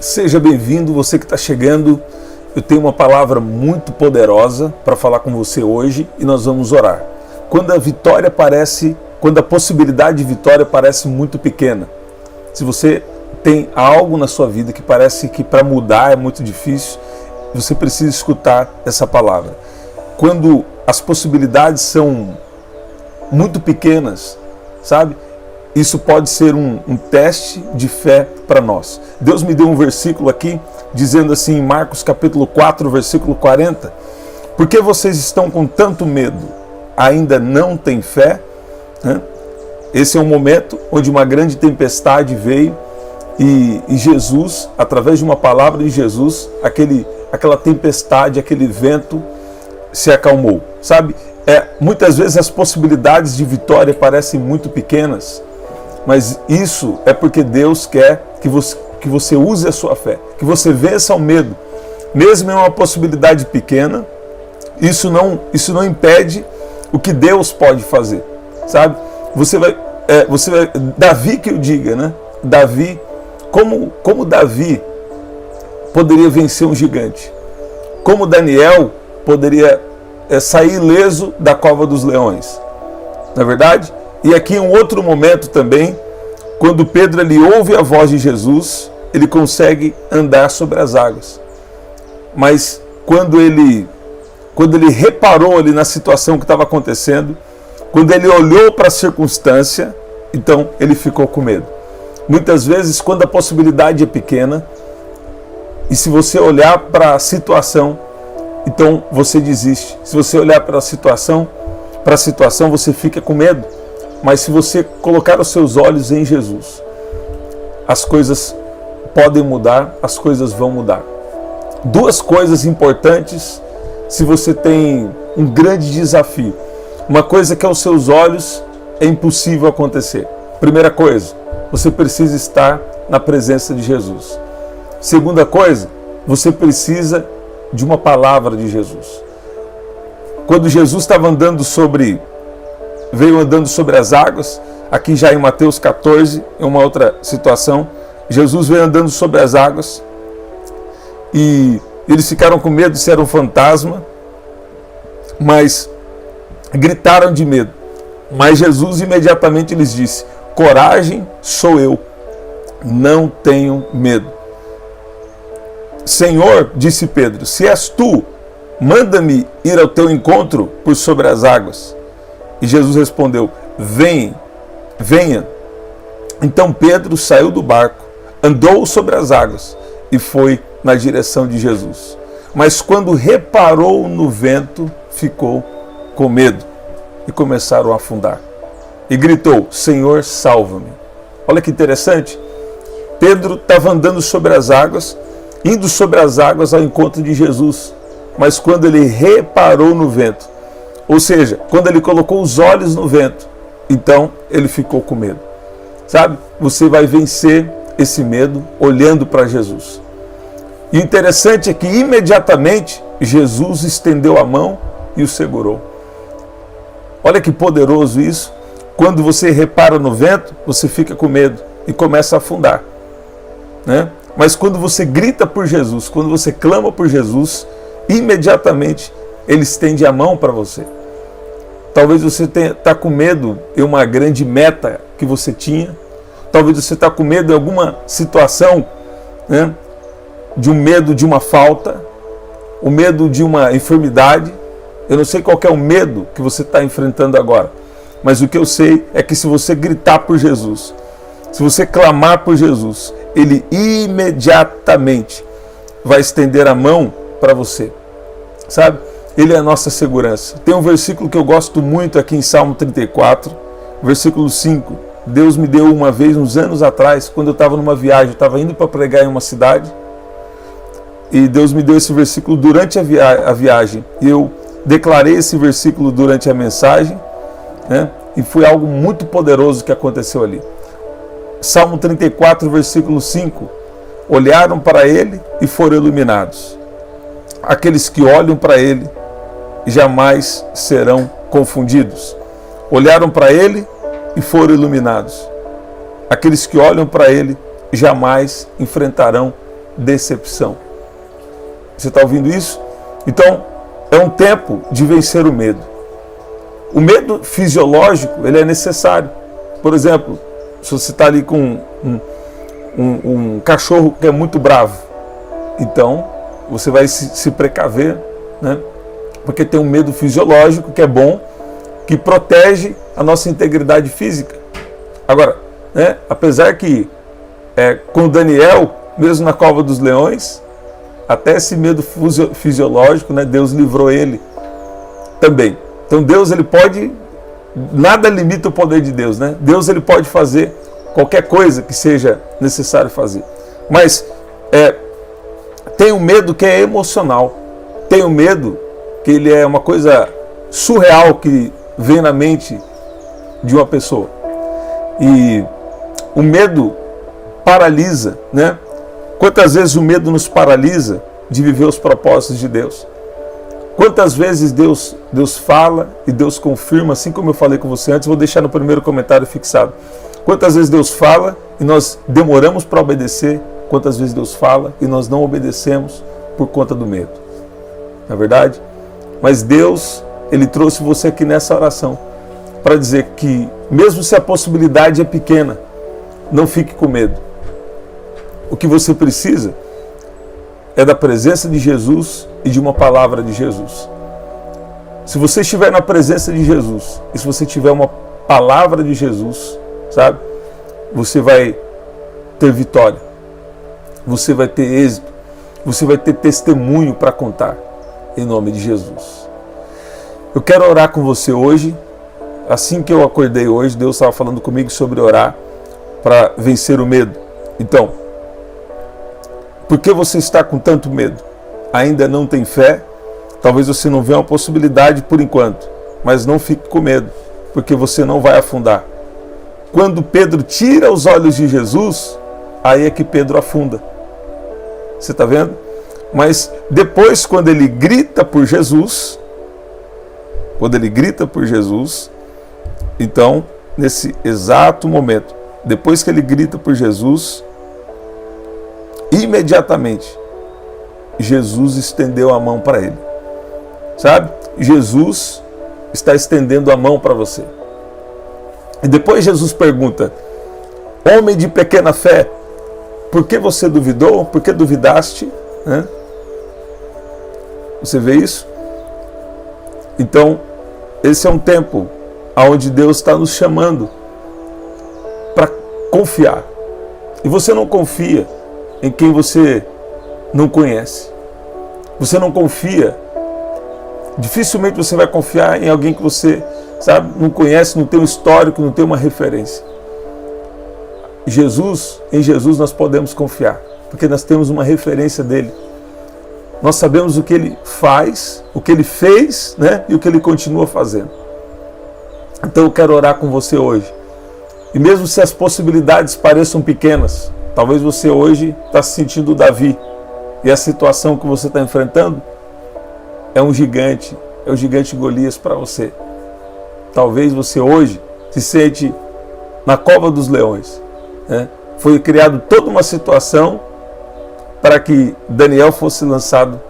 Seja bem-vindo, você que está chegando. Eu tenho uma palavra muito poderosa para falar com você hoje e nós vamos orar. Quando a possibilidade de vitória parece muito pequena, se você tem algo na sua vida que parece que para mudar é muito difícil, você precisa escutar essa palavra. Quando as possibilidades são muito pequenas, sabe? Isso pode ser um teste de fé para nós. Deus me deu um versículo aqui, dizendo assim, em Marcos capítulo 4, versículo 40, por que vocês estão com tanto medo? Ainda não têm fé? Esse é um momento onde uma grande tempestade veio e Jesus, através de uma palavra de Jesus, aquela tempestade, aquele vento se acalmou. Sabe, muitas vezes as possibilidades de vitória parecem muito pequenas, mas isso é porque Deus quer que você use a sua fé, que você vença o medo. Mesmo em uma possibilidade pequena, isso não impede o que Deus pode fazer, sabe? Davi que o diga, né? Davi, como Davi poderia vencer um gigante? Como Daniel poderia sair ileso da cova dos leões? Não é verdade? E aqui em um outro momento também, quando Pedro ele ouve a voz de Jesus, ele consegue andar sobre as águas. Mas quando ele reparou ali na situação que estava acontecendo, quando ele olhou para a circunstância, então ele ficou com medo. Muitas vezes, quando a possibilidade é pequena, e se você olhar para a situação, então você desiste. Se você olhar para a situação, você fica com medo. Mas se você colocar os seus olhos em Jesus, as coisas podem mudar, as coisas vão mudar. Duas coisas importantes se você tem um grande desafio. Uma coisa que aos seus olhos é impossível acontecer. Primeira coisa, você precisa estar na presença de Jesus. Segunda coisa, você precisa de uma palavra de Jesus. Quando Jesus estava veio andando sobre as águas, aqui já em Mateus 14, em uma outra situação, Jesus veio andando sobre as águas e eles ficaram com medo se era um fantasma, mas gritaram de medo. Mas Jesus imediatamente lhes disse: coragem, sou eu, não tenham medo. Senhor, disse Pedro, se és tu, manda-me ir ao teu encontro por sobre as águas. E Jesus respondeu: venha. Então Pedro saiu do barco, andou sobre as águas e foi na direção de Jesus. Mas quando reparou no vento, ficou com medo e começaram a afundar. E gritou: Senhor, salva-me. Olha que interessante. Pedro estava andando sobre as águas, indo sobre as águas ao encontro de Jesus. Mas quando ele reparou no vento, ou seja, quando ele colocou os olhos no vento, então ele ficou com medo. Sabe? Você vai vencer esse medo olhando para Jesus. E o interessante é que imediatamente Jesus estendeu a mão e o segurou. Olha que poderoso isso. Quando você repara no vento, você fica com medo e começa a afundar, né? Mas quando você grita por Jesus, quando você clama por Jesus, imediatamente Ele estende a mão para você. Talvez você está com medo em uma grande meta que você tinha. Talvez você está com medo em alguma situação, né? De um medo de uma falta, o medo de uma enfermidade. Eu não sei qual que é o medo que você está enfrentando agora. Mas o que eu sei é que se você gritar por Jesus, se você clamar por Jesus, Ele imediatamente vai estender a mão para você. Sabe? Ele é a nossa segurança. Tem um versículo que eu gosto muito aqui em Salmo 34, versículo 5. Deus me deu uma vez, uns anos atrás, quando eu estava numa viagem, eu estava indo para pregar em uma cidade, e Deus me deu esse versículo durante a viagem. E eu declarei esse versículo durante a mensagem, né? E foi algo muito poderoso que aconteceu ali. Salmo 34, versículo 5. Olharam para ele e foram iluminados. Aqueles que olham para ele jamais serão confundidos. Olharam para ele e foram iluminados. Aqueles que olham para ele jamais enfrentarão decepção. Você está ouvindo isso? Então, é um tempo de vencer o medo. O medo fisiológico, ele é necessário. Por exemplo, se você está ali com um cachorro que é muito bravo, então você vai se precaver, né? Porque tem um medo fisiológico que é bom, que protege a nossa integridade física. Agora, né, apesar que com Daniel, mesmo na cova dos leões, até esse medo fisiológico, né, Deus livrou ele também. Então Deus, ele pode, nada limita o poder de Deus, né? Deus, ele pode fazer qualquer coisa que seja necessário fazer. Mas tem um medo que é emocional. Tem um medo que ele é uma coisa surreal que vem na mente de uma pessoa. E o medo paralisa, né? Quantas vezes o medo nos paralisa de viver os propósitos de Deus? Quantas vezes Deus fala e Deus confirma, assim como eu falei com você antes, vou deixar no primeiro comentário fixado. Quantas vezes Deus fala e nós demoramos para obedecer? Quantas vezes Deus fala e nós não obedecemos por conta do medo? Não é verdade? Mas Deus, ele trouxe você aqui nessa oração para dizer que, mesmo se a possibilidade é pequena, não fique com medo. O que você precisa é da presença de Jesus e de uma palavra de Jesus. Se você estiver na presença de Jesus e se você tiver uma palavra de Jesus, sabe, você vai ter vitória, você vai ter êxito, você vai ter testemunho para contar, em nome de Jesus. Eu quero orar com você hoje. Assim que eu acordei hoje, Deus estava falando comigo sobre orar para vencer o medo. Então, por que você está com tanto medo? Ainda não tem fé? Talvez você não veja uma possibilidade por enquanto, mas não fique com medo, porque você não vai afundar. Quando Pedro tira os olhos de Jesus, aí é que Pedro afunda. Você está vendo? Mas depois, quando ele grita por Jesus, então, nesse exato momento, depois que ele grita por Jesus, imediatamente, Jesus estendeu a mão para ele. Sabe? Jesus está estendendo a mão para você. E depois Jesus pergunta: homem de pequena fé, por que você duvidou? Por que duvidaste? Né? Você vê isso? Então, esse é um tempo onde Deus está nos chamando para confiar. E você não confia em quem você não conhece. Você não confia. Dificilmente você vai confiar em alguém que você, sabe, não conhece, não tem um histórico, não tem uma referência. Em Jesus nós podemos confiar, porque nós temos uma referência dele. Nós sabemos o que ele faz, o que ele fez, né, e o que ele continua fazendo. Então eu quero orar com você hoje. E mesmo se as possibilidades pareçam pequenas, talvez você hoje está se sentindo Davi, e a situação que você está enfrentando é um gigante, é o gigante Golias para você. Talvez você hoje se sente na cova dos leões, né? Foi criado toda uma situação para que Daniel fosse lançado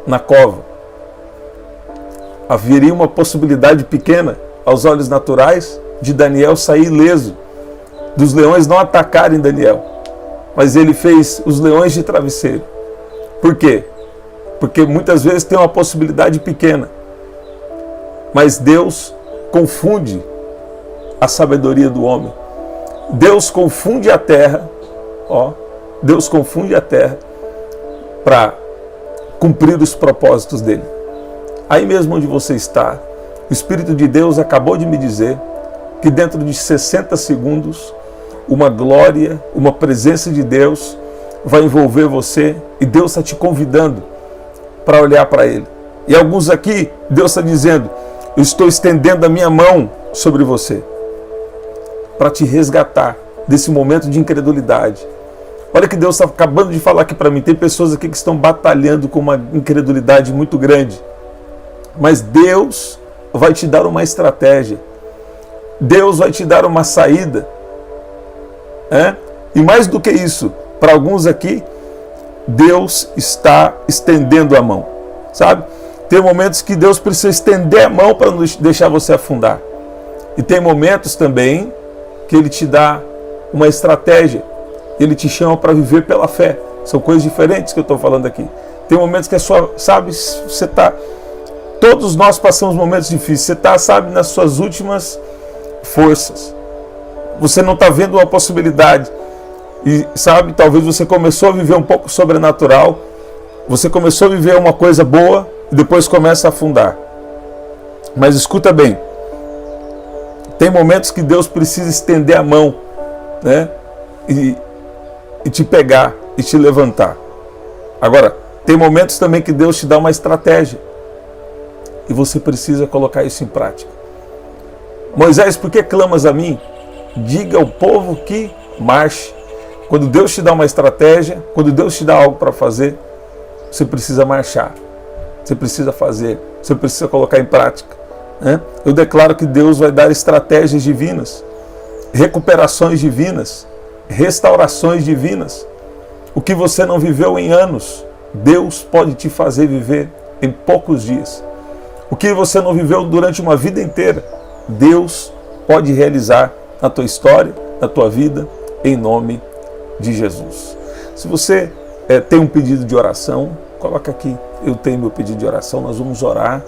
na cova. Haveria uma possibilidade pequena, aos olhos naturais, de Daniel sair ileso, dos leões não atacarem Daniel. Mas ele fez os leões de travesseiro. Por quê? Porque muitas vezes tem uma possibilidade pequena. Mas Deus confunde a sabedoria do homem. Deus confunde a terra, Deus confunde a terra para cumprir os propósitos dele. Aí mesmo onde você está, o Espírito de Deus acabou de me dizer que dentro de 60 segundos, uma glória, uma presença de Deus vai envolver você e Deus está te convidando para olhar para Ele. E alguns aqui, Deus está dizendo: eu estou estendendo a minha mão sobre você para te resgatar desse momento de incredulidade. Olha que Deus está acabando de falar aqui para mim. Tem pessoas aqui que estão batalhando com uma incredulidade muito grande. Mas Deus vai te dar uma estratégia. Deus vai te dar uma saída. E mais do que isso, para alguns aqui, Deus está estendendo a mão, sabe? Tem momentos que Deus precisa estender a mão para não deixar você afundar. E tem momentos também que Ele te dá uma estratégia. Ele te chama para viver pela fé. São coisas diferentes que eu estou falando aqui. Tem momentos que sabe, você está... Todos nós passamos momentos difíceis. Você está, sabe, nas suas últimas forças. Você não está vendo uma possibilidade. E, sabe, talvez você começou a viver um pouco sobrenatural. Você começou a viver uma coisa boa e depois começa a afundar. Mas escuta bem. Tem momentos que Deus precisa estender a mão, né? E te pegar e te levantar. Agora, tem momentos também que Deus te dá uma estratégia. E você precisa colocar isso em prática. Moisés, por que clamas a mim? Diga ao povo que marche. Quando Deus te dá uma estratégia, quando Deus te dá algo para fazer, você precisa marchar. Você precisa fazer. Você precisa colocar em prática. Né? Eu declaro que Deus vai dar estratégias divinas, recuperações divinas, restaurações divinas. O que você não viveu em anos, Deus pode te fazer viver em poucos dias. O que você não viveu durante uma vida inteira, Deus pode realizar na tua história, na tua vida, em nome de Jesus. Se você tem um pedido de oração, coloca aqui. Eu tenho meu pedido de oração, nós vamos orar.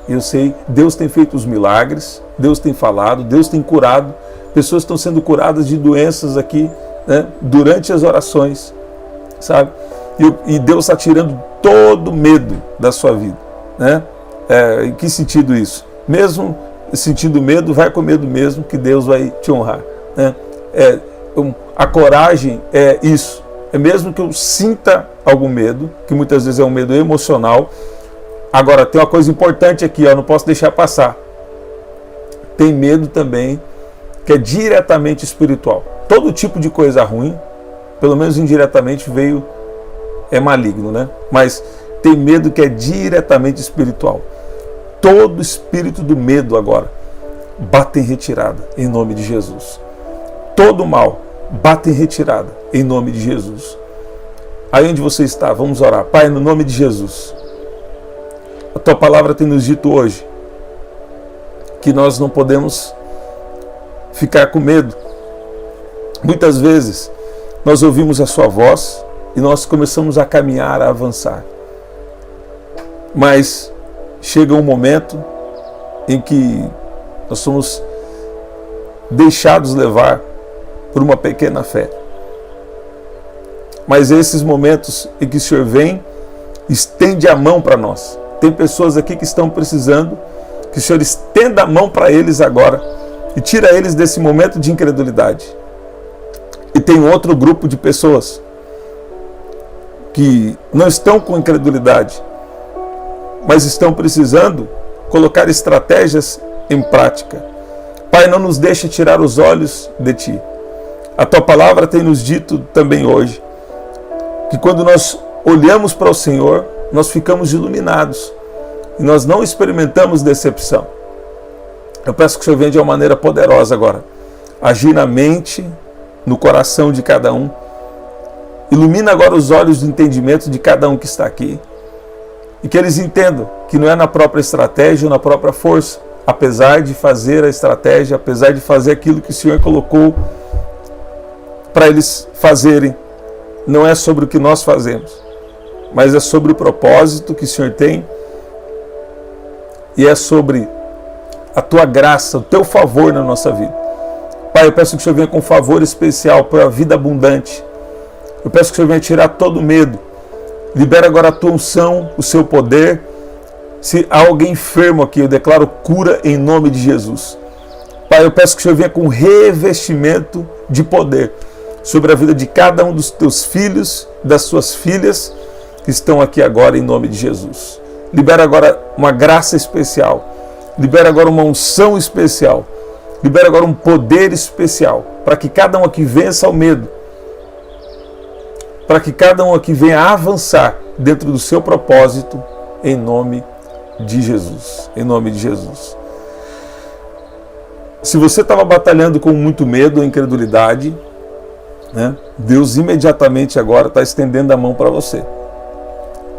Eu sei, Deus tem feito os milagres, Deus tem falado, Deus tem curado. Pessoas estão sendo curadas de doenças aqui, né, durante as orações, sabe? E Deus está tirando todo medo da sua vida, né? Em que sentido isso? Mesmo sentindo medo, vai com medo mesmo, que Deus vai te honrar, né? A coragem é isso. É mesmo que eu sinta algum medo, que muitas vezes é um medo emocional. Agora, tem uma coisa importante aqui, não posso deixar passar. Tem medo também que é diretamente espiritual. Todo tipo de coisa ruim, pelo menos indiretamente, é maligno, né? Mas tem medo que é diretamente espiritual. Todo espírito do medo agora, bate em retirada, em nome de Jesus. Todo mal, bate em retirada, em nome de Jesus. Aí onde você está, vamos orar. Pai, no nome de Jesus, a Tua palavra tem nos dito hoje que nós não podemos ficar com medo. Muitas vezes nós ouvimos a Sua voz e nós começamos a caminhar, a avançar. Mas chega um momento em que nós somos deixados levar por uma pequena fé. Mas esses momentos em que o Senhor vem, estende a mão para nós. Tem pessoas aqui que estão precisando que o Senhor estenda a mão para eles agora e tira eles desse momento de incredulidade. E tem outro grupo de pessoas que não estão com incredulidade, mas estão precisando colocar estratégias em prática. Pai, não nos deixe tirar os olhos de Ti. A Tua palavra tem nos dito também hoje que quando nós olhamos para o Senhor, nós ficamos iluminados e nós não experimentamos decepção. Eu peço que o Senhor venha de uma maneira poderosa agora, agir na mente, no coração de cada um. Ilumina agora os olhos do entendimento de cada um que está aqui. E que eles entendam que não é na própria estratégia ou na própria força, apesar de fazer a estratégia, apesar de fazer aquilo que o Senhor colocou para eles fazerem, não é sobre o que nós fazemos, mas é sobre o propósito que o Senhor tem e é sobre a Tua graça, o Teu favor na nossa vida. Pai, eu peço que o Senhor venha com um favor especial para a vida abundante. Eu peço que o Senhor venha tirar todo o medo. Libera agora a Tua unção, o Seu poder. Se há alguém enfermo aqui, eu declaro cura em nome de Jesus. Pai, eu peço que o Senhor venha com um revestimento de poder sobre a vida de cada um dos Teus filhos, das Suas filhas que estão aqui agora em nome de Jesus. Libera agora uma graça especial. Libera agora uma unção especial. Libera agora um poder especial para que cada um aqui vença o medo. Para que cada um aqui venha avançar dentro do seu propósito, em nome de Jesus. Em nome de Jesus. Se você estava batalhando com muito medo ou incredulidade, né? Deus imediatamente agora está estendendo a mão para você.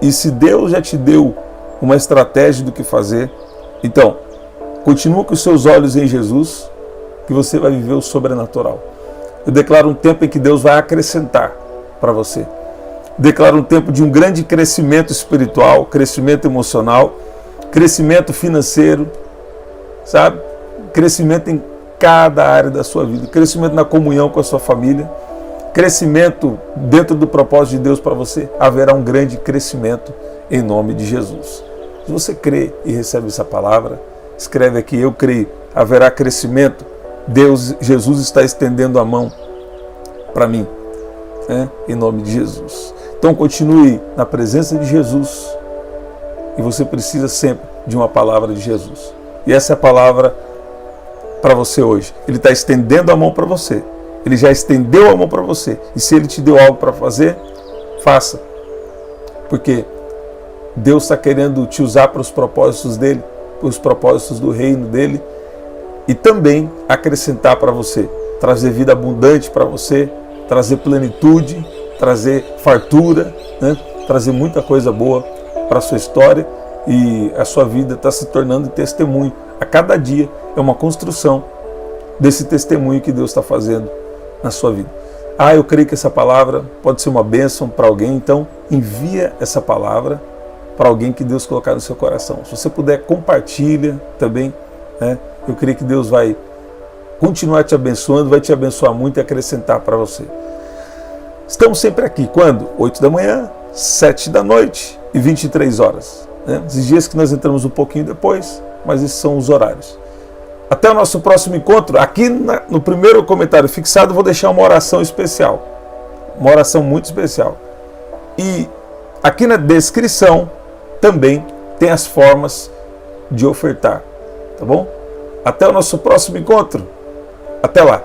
E se Deus já te deu uma estratégia do que fazer, então, continua com os seus olhos em Jesus, que você vai viver o sobrenatural. Eu declaro um tempo em que Deus vai acrescentar para você. Declaro um tempo de um grande crescimento espiritual, crescimento emocional, crescimento financeiro, sabe? Crescimento em cada área da sua vida, crescimento na comunhão com a sua família, crescimento dentro do propósito de Deus para você. Haverá um grande crescimento em nome de Jesus. Se você crê e recebe essa palavra, escreve aqui: eu creio, haverá crescimento. Jesus está estendendo a mão para mim, né? Em nome de Jesus. Então continue na presença de Jesus, e você precisa sempre de uma palavra de Jesus. E essa é a palavra para você hoje. Ele está estendendo a mão para você. Ele já estendeu a mão para você. E se Ele te deu algo para fazer, faça. Porque Deus está querendo te usar para os propósitos dEle, para os propósitos do reino dEle, e também acrescentar para você, trazer vida abundante para você, trazer plenitude, trazer fartura, né? Trazer muita coisa boa para a sua história, e a sua vida está se tornando testemunho. A cada dia é uma construção desse testemunho que Deus está fazendo na sua vida. Eu creio que essa palavra pode ser uma bênção para alguém, então envia essa palavra para alguém que Deus colocar no seu coração. Se você puder, compartilha também, né? Eu creio que Deus vai continuar te abençoando, vai te abençoar muito e acrescentar para você. Estamos sempre aqui, quando? 8 da manhã, 7 da noite e 23 horas. Né? Esses dias que nós entramos um pouquinho depois, mas esses são os horários. Até o nosso próximo encontro. Aqui no primeiro comentário fixado, vou deixar uma oração especial. Uma oração muito especial. E aqui na descrição também tem as formas de ofertar. Tá bom? Até o nosso próximo encontro. Até lá.